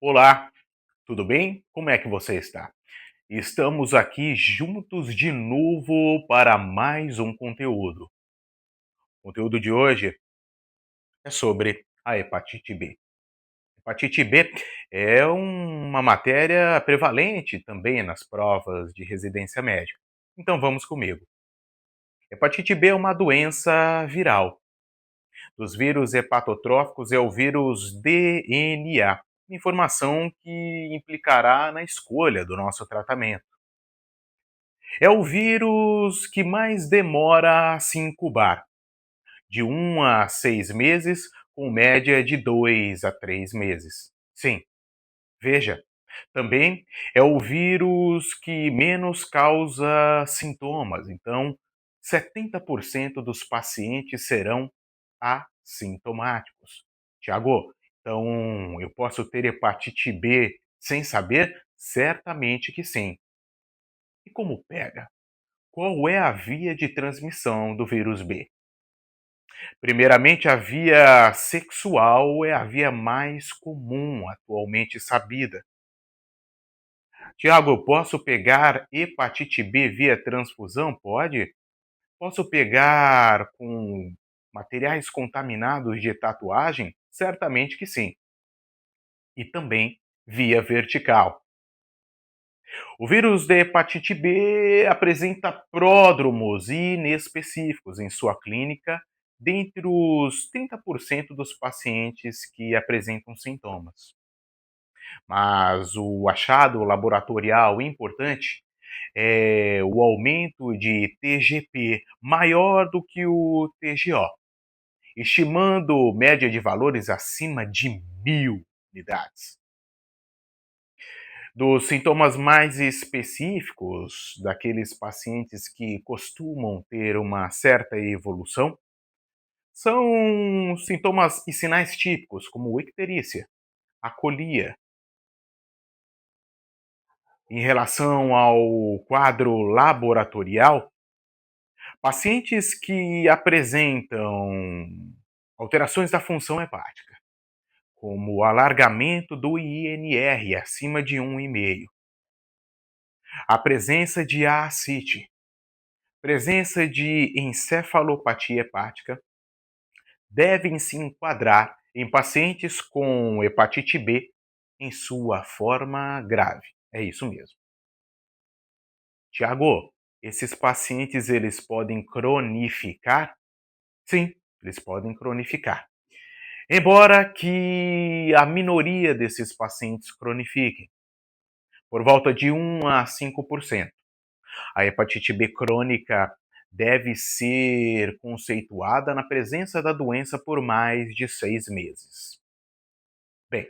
Olá, tudo bem? Como é que você está? Estamos aqui juntos de novo para mais um conteúdo. O conteúdo de hoje é sobre a hepatite B. Hepatite B é uma matéria prevalente também nas provas de residência médica. Então vamos comigo. Hepatite B é uma doença viral. Dos vírus hepatotróficos é o vírus DNA, informação que implicará na escolha do nosso tratamento. É o vírus que mais demora a se incubar, de 1 a 6 meses, com média de 2 a 3 meses. Sim, veja, também é o vírus que menos causa sintomas, então 70% dos pacientes serão assintomáticos. Tiago, então eu posso ter hepatite B sem saber? Certamente que sim. E como pega? Qual é a via de transmissão do vírus B? Primeiramente, a via sexual é a via mais comum atualmente sabida. Tiago, eu posso pegar hepatite B via transfusão? Pode? Posso pegar com materiais contaminados de tatuagem? Certamente que sim. E também via vertical. O vírus da hepatite B apresenta pródromos inespecíficos em sua clínica dentre os 30% dos pacientes que apresentam sintomas. Mas o achado laboratorial importante é o aumento de TGP maior do que o TGO, estimando média de valores acima de 1.000 unidades. Dos sintomas mais específicos daqueles pacientes que costumam ter uma certa evolução são sintomas e sinais típicos, como icterícia, acolia. Em relação ao quadro laboratorial, pacientes que apresentam alterações da função hepática, como o alargamento do INR acima de 1,5, a presença de ascite, presença de encefalopatia hepática, devem se enquadrar em pacientes com hepatite B em sua forma grave. É isso mesmo. Tiago, esses pacientes eles podem cronificar? Sim, eles podem cronificar. Embora que a minoria desses pacientes cronifiquem, por volta de 1 a 5%. A hepatite B crônica deve ser conceituada na presença da doença por mais de 6 meses. Bem,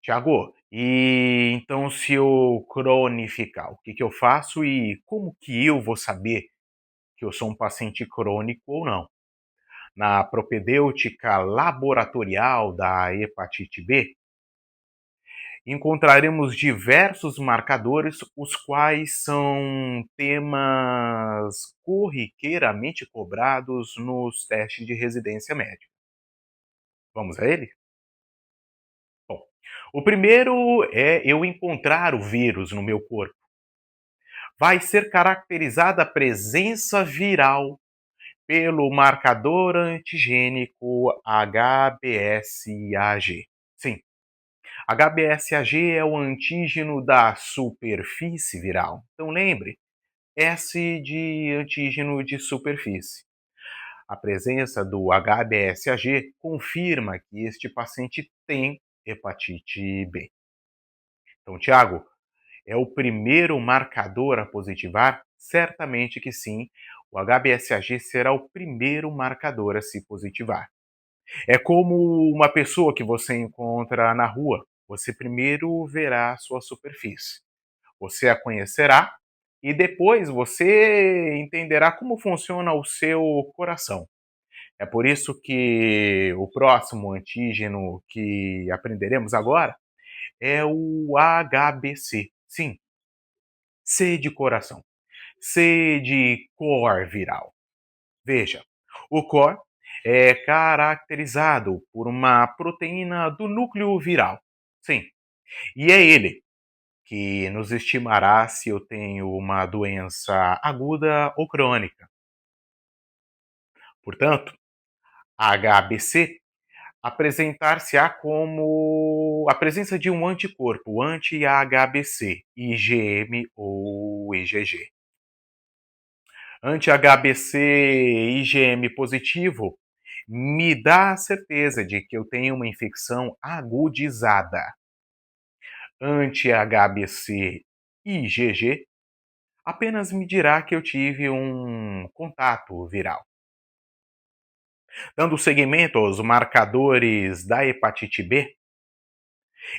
Tiago, e então se eu cronificar, o que eu faço e como que eu vou saber que eu sou um paciente crônico ou não? Na propedêutica laboratorial da hepatite B, encontraremos diversos marcadores, os quais são temas corriqueiramente cobrados nos testes de residência médica. Vamos a ele? Bom, o primeiro é eu encontrar o vírus no meu corpo. Vai ser caracterizada a presença viral pelo marcador antigênico HBsAg. Sim, HBsAg é o antígeno da superfície viral. Então lembre, S de antígeno de superfície. A presença do HBsAg confirma que este paciente tem hepatite B. Então, Tiago, é o primeiro marcador a positivar? Certamente que sim. O HBsAg será o primeiro marcador a se positivar. É como uma pessoa que você encontra na rua. Você primeiro verá a sua superfície. Você a conhecerá e depois você entenderá como funciona o seu coração. É por isso que o próximo antígeno que aprenderemos agora é o HBC. Sim, C de coração. C de cor viral. Veja, o core é caracterizado por uma proteína do núcleo viral. Sim, E é ele que nos estimará se eu tenho uma doença aguda ou crônica. Portanto, a HBC apresentar-se-á como a presença de um anticorpo anti-HBC, IgM ou IgG. Anti-HBC IgM positivo me dá a certeza de que eu tenho uma infecção agudizada. Anti-HBC IgG apenas me dirá que eu tive um contato viral. Dando seguimento aos marcadores da hepatite B,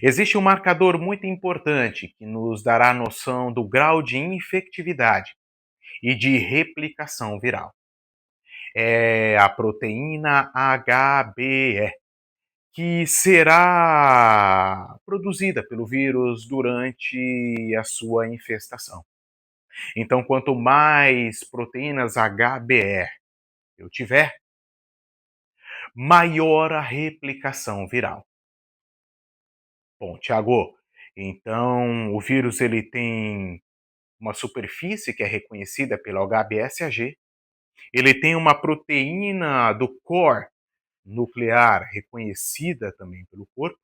existe um marcador muito importante que nos dará noção do grau de infectividade e de replicação viral. É a proteína HBE, que será produzida pelo vírus durante a sua infestação. Então, quanto mais proteínas HBE eu tiver, maior a replicação viral. Bom, Tiago, então o vírus ele tem uma superfície que é reconhecida pelo HBsAg, ele tem uma proteína do core nuclear reconhecida também pelo corpo,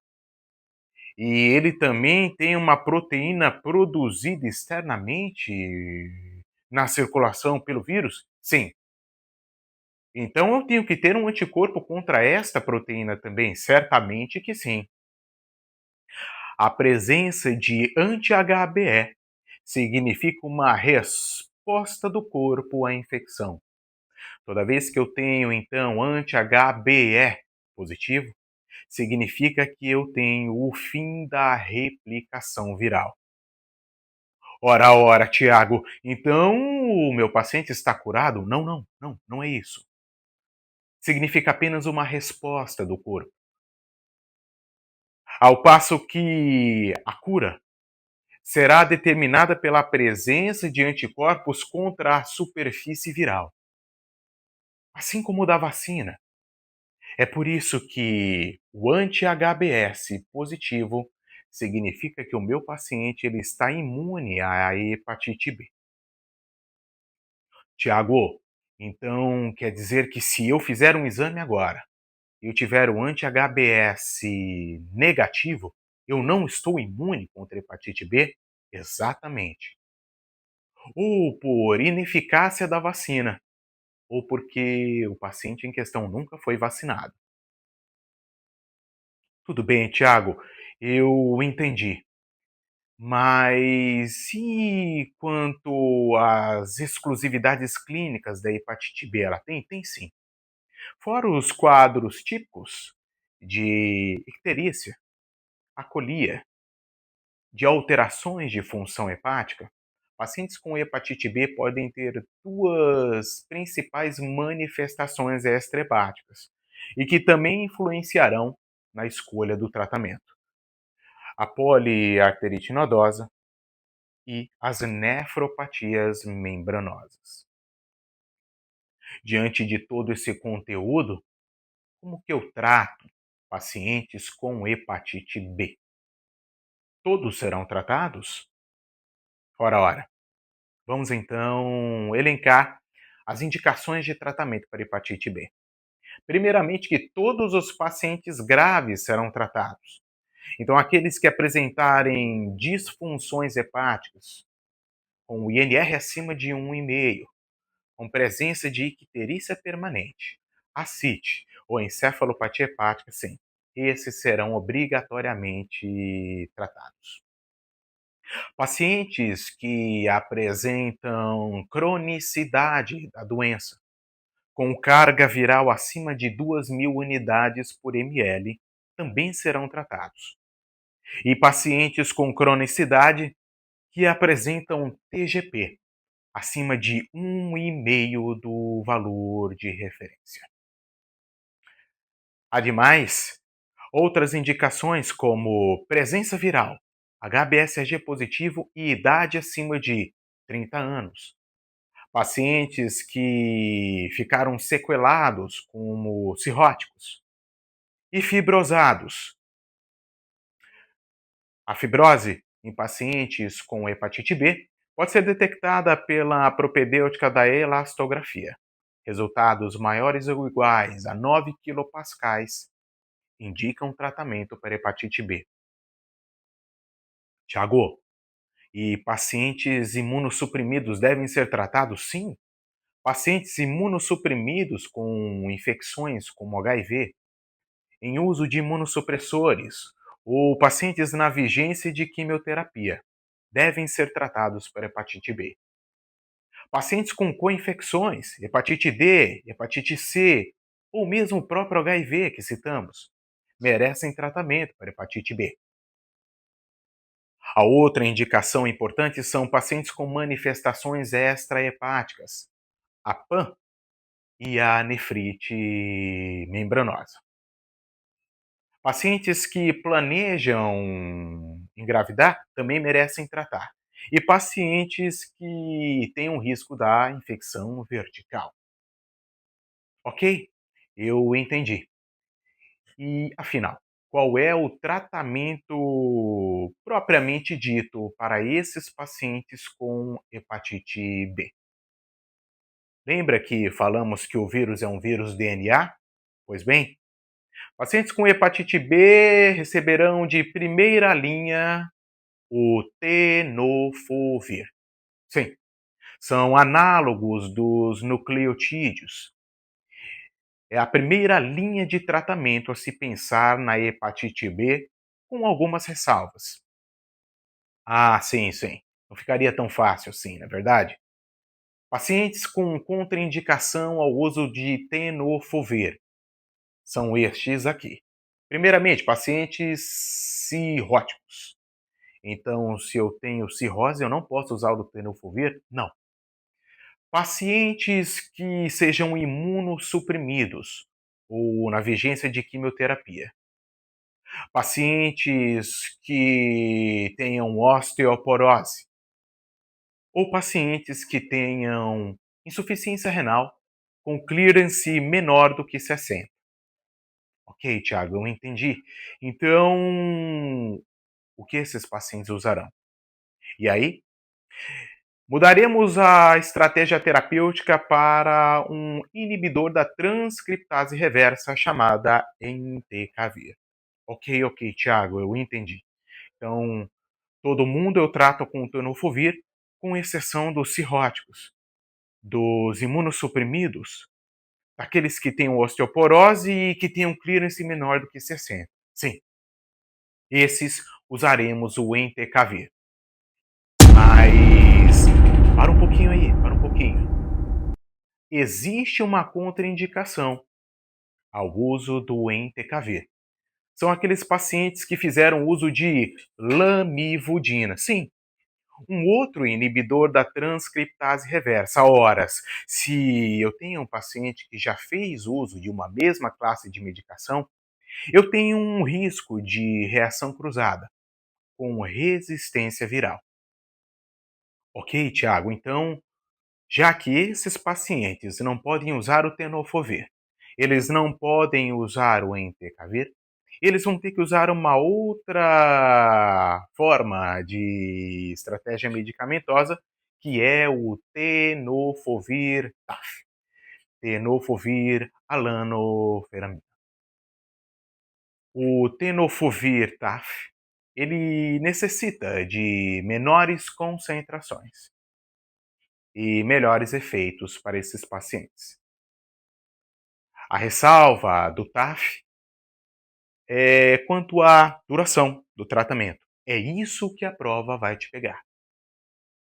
e ele também tem uma proteína produzida externamente na circulação pelo vírus? Sim. Então eu tenho que ter um anticorpo contra esta proteína também? Certamente que sim. A presença de anti-HBE significa uma resposta do corpo à infecção. Toda vez que eu tenho, então, anti-HBE positivo, significa que eu tenho o fim da replicação viral. Ora, ora, Tiago, então o meu paciente está curado? Não, não, não, não é isso. Significa apenas uma resposta do corpo. Ao passo que a cura será determinada pela presença de anticorpos contra a superfície viral, assim como o da vacina. É por isso que o anti-HBs positivo significa que o meu paciente ele está imune à hepatite B. Tiago, então quer dizer que se eu fizer um exame agora e eu tiver o anti-HBs negativo, eu não estou imune contra a hepatite B? Exatamente. Ou por ineficácia da vacina, ou porque o paciente em questão nunca foi vacinado. Tudo bem, Tiago, eu entendi. Mas e quanto às exclusividades clínicas da hepatite B? Ela tem? Tem sim. Fora os quadros típicos de icterícia, acolia, de alterações de função hepática, pacientes com hepatite B podem ter duas principais manifestações extrahepáticas e que também influenciarão na escolha do tratamento: a poliarterite nodosa e as nefropatias membranosas. Diante de todo esse conteúdo, como que eu trato pacientes com hepatite B? Todos serão tratados? Ora, ora. Vamos então elencar as indicações de tratamento para hepatite B. Primeiramente, que todos os pacientes graves serão tratados. Então, aqueles que apresentarem disfunções hepáticas, com o INR acima de 1,5, com presença de icterícia permanente, ascite ou encefalopatia hepática, sim, esses serão obrigatoriamente tratados. Pacientes que apresentam cronicidade da doença, com carga viral acima de 2.000 unidades por ml, também serão tratados. E pacientes com cronicidade que apresentam TGP acima de 1,5 do valor de referência. Ademais, outras indicações como presença viral, HBsAg positivo e idade acima de 30 anos. Pacientes que ficaram sequelados, como cirróticos e fibrosados, A fibrose em pacientes com hepatite B pode ser detectada pela propedêutica da elastografia. Resultados maiores ou iguais a 9 quilopascais indicam tratamento para hepatite B. Tiago, e pacientes imunossuprimidos devem ser tratados? Sim. Pacientes imunossuprimidos com infecções como HIV, em uso de imunossupressores, ou pacientes na vigência de quimioterapia, devem ser tratados para hepatite B. Pacientes com co-infecções, hepatite D, hepatite C, ou mesmo o próprio HIV que citamos, merecem tratamento para hepatite B. A outra indicação importante são pacientes com manifestações extrahepáticas, a PAN e a nefrite membranosa. Pacientes que planejam engravidar também merecem tratar. E pacientes que têm um risco da infecção vertical. Ok? Eu entendi. E, afinal, qual é o tratamento propriamente dito para esses pacientes com hepatite B? Lembra que falamos que o vírus é um vírus DNA? Pois bem, pacientes com hepatite B receberão de primeira linha o tenofovir. Sim, são análogos dos nucleotídeos. É a primeira linha de tratamento a se pensar na hepatite B, com algumas ressalvas. Ah, sim, sim. Não ficaria tão fácil assim, não é verdade? Pacientes com contraindicação ao uso de tenofovir são estes aqui. Primeiramente, pacientes cirróticos. Então, se eu tenho cirrose, eu não posso usar o tenofovir? Não. Pacientes que sejam imunossuprimidos ou na vigência de quimioterapia. Pacientes que tenham osteoporose ou pacientes que tenham insuficiência renal com clearance menor do que 60. Ok, Tiago, eu entendi. Então, o que esses pacientes usarão? E aí, mudaremos a estratégia terapêutica para um inibidor da transcriptase reversa chamada entecavir. Ok, ok, Tiago, eu entendi. Então, todo mundo eu trato com o tenofovir, com exceção dos cirróticos, dos imunossuprimidos, aqueles que têm osteoporose e que têm um clearance menor do que 60. Sim, esses usaremos o entecavir. Mas para um pouquinho aí, para um pouquinho. Existe uma contraindicação ao uso do entecavir. São aqueles pacientes que fizeram uso de lamivudina. Sim, um outro inibidor da transcriptase reversa. Ora, se eu tenho um paciente que já fez uso de uma mesma classe de medicação, eu tenho um risco de reação cruzada com resistência viral. Ok, Tiago? Então, já que esses pacientes não podem usar o tenofovir, eles não podem usar o entecavir, eles vão ter que usar uma outra forma de estratégia medicamentosa, que é o tenofovir TAF, tenofovir alanoferamina. O tenofovir TAF, ele necessita de menores concentrações e melhores efeitos para esses pacientes. A ressalva do TAF é quanto à duração do tratamento. É isso que a prova vai te pegar.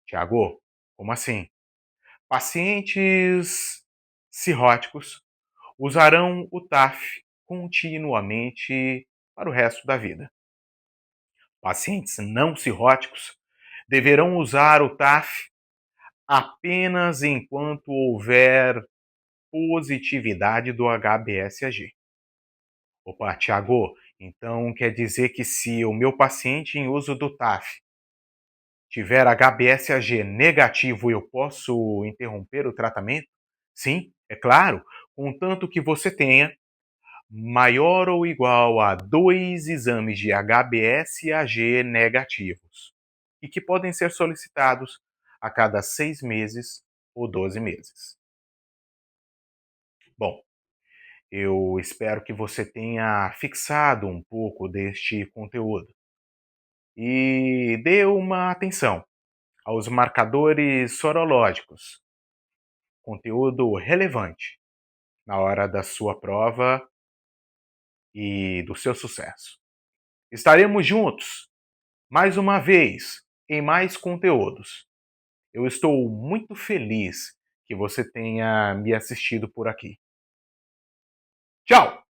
Tiago, como assim? Pacientes cirróticos usarão o TAF continuamente para o resto da vida. Pacientes não cirróticos deverão usar o TAF apenas enquanto houver positividade do HBsAg. Opa, Tiago, então quer dizer que se o meu paciente em uso do TAF tiver HBsAg negativo, eu posso interromper o tratamento? Sim, é claro, contanto que você tenha maior ou igual a 2 exames de HBsAg negativos e que podem ser solicitados a cada 6 meses ou 12 meses. Bom, eu espero que você tenha fixado um pouco deste conteúdo e dê uma atenção aos marcadores sorológicos, conteúdo relevante na hora da sua prova e do seu sucesso. Estaremos juntos mais uma vez em mais conteúdos. Eu estou muito feliz que você tenha me assistido por aqui. Tchau!